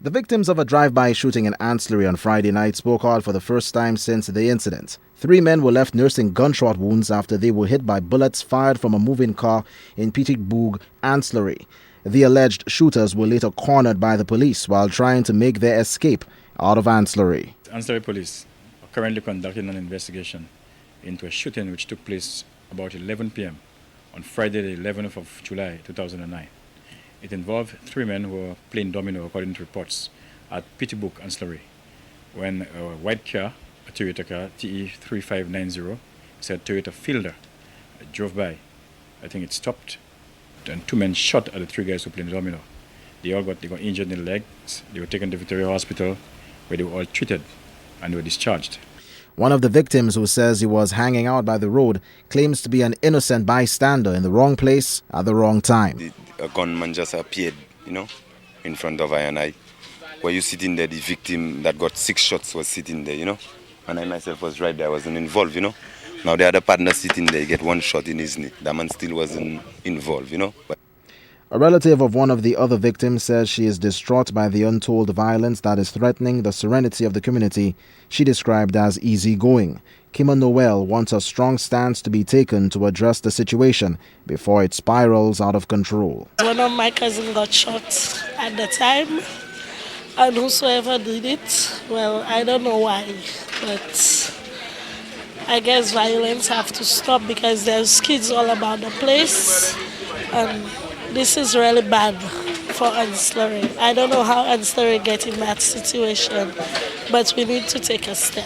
The victims of a drive-by shooting in Anse La Raye on Friday night spoke out for the first time since the incident. 3 men were left nursing gunshot wounds after they were hit by bullets fired from a moving car in Petitbourg, Anse La Raye. The alleged shooters were later cornered by the police while trying to make their escape out of Anse La Raye. Anse La Raye police are currently conducting an investigation into a shooting which took place about 11 p.m. on Friday the 11th of July 2009. It involved 3 men who were playing domino, according to reports, at Petitbourg, Anse La Raye, when a white car, a Toyota car, TE3590, it's a Toyota Fielder, drove by. I think it stopped, and 2 men shot at the 3 guys who played domino. They got injured in the legs. They were taken to Victoria Hospital, where they were all treated and were discharged. One of the victims, who says he was hanging out by the road, claims to be an innocent bystander in the wrong place at the wrong time. A gunman just appeared, in front of I and I. Where you sitting there, the victim that got 6 shots was sitting there, and I myself was right there, I wasn't involved, Now the other partner sitting there, he get 1 shot in his knee. That man still wasn't involved, But a relative of one of the other victims says she is distraught by the untold violence that is threatening the serenity of the community she described as easygoing. Kima Noel wants a strong stance to be taken to address the situation before it spirals out of control. One of my cousins got shot at the time, and whosoever did it, well, I don't know why, but I guess violence have to stop because there's kids all about the place, and this is really bad for Anse La Raye. I don't know how Anse La Raye get in that situation, but we need to take a step.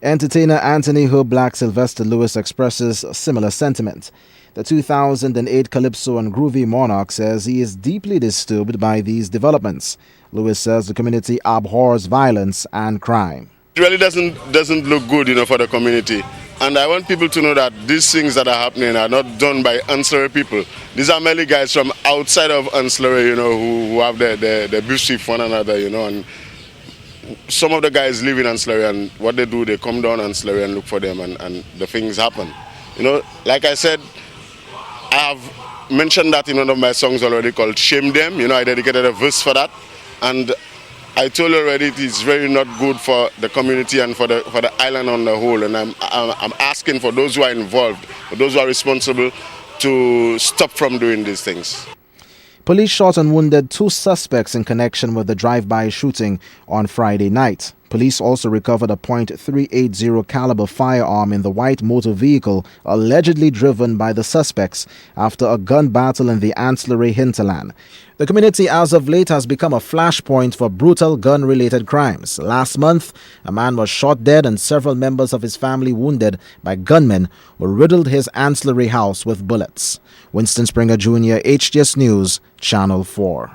Entertainer Anthony Hood Black Sylvester Lewis expresses a similar sentiment. The 2008 Calypso and Groovy Monarch says he is deeply disturbed by these developments. Lewis says the community abhors violence and crime. It really doesn't look good, for the community. And I want people to know that these things that are happening are not done by Anse La Raye people. These are merely guys from outside of Anse La Raye, who have their beef with one another, and some of the guys live in Anse La Raye, and what they do, they come down Anse La Raye and look for them, and the things happen. Like I said, I have mentioned that in one of my songs already called Shame Them. I dedicated a verse for that. And I told you already it is very not good for the community and for the island on the whole. And I'm asking for those who are involved, for those who are responsible, to stop from doing these things. Police shot and wounded 2 suspects in connection with the drive-by shooting on Friday night. Police also recovered a .380 caliber firearm in the white motor vehicle allegedly driven by the suspects after a gun battle in the Anse La Raye hinterland. The community as of late has become a flashpoint for brutal gun-related crimes. Last month, a man was shot dead and several members of his family wounded by gunmen who riddled his Anse La Raye house with bullets. Winston Springer Jr., HGS News, Channel 4.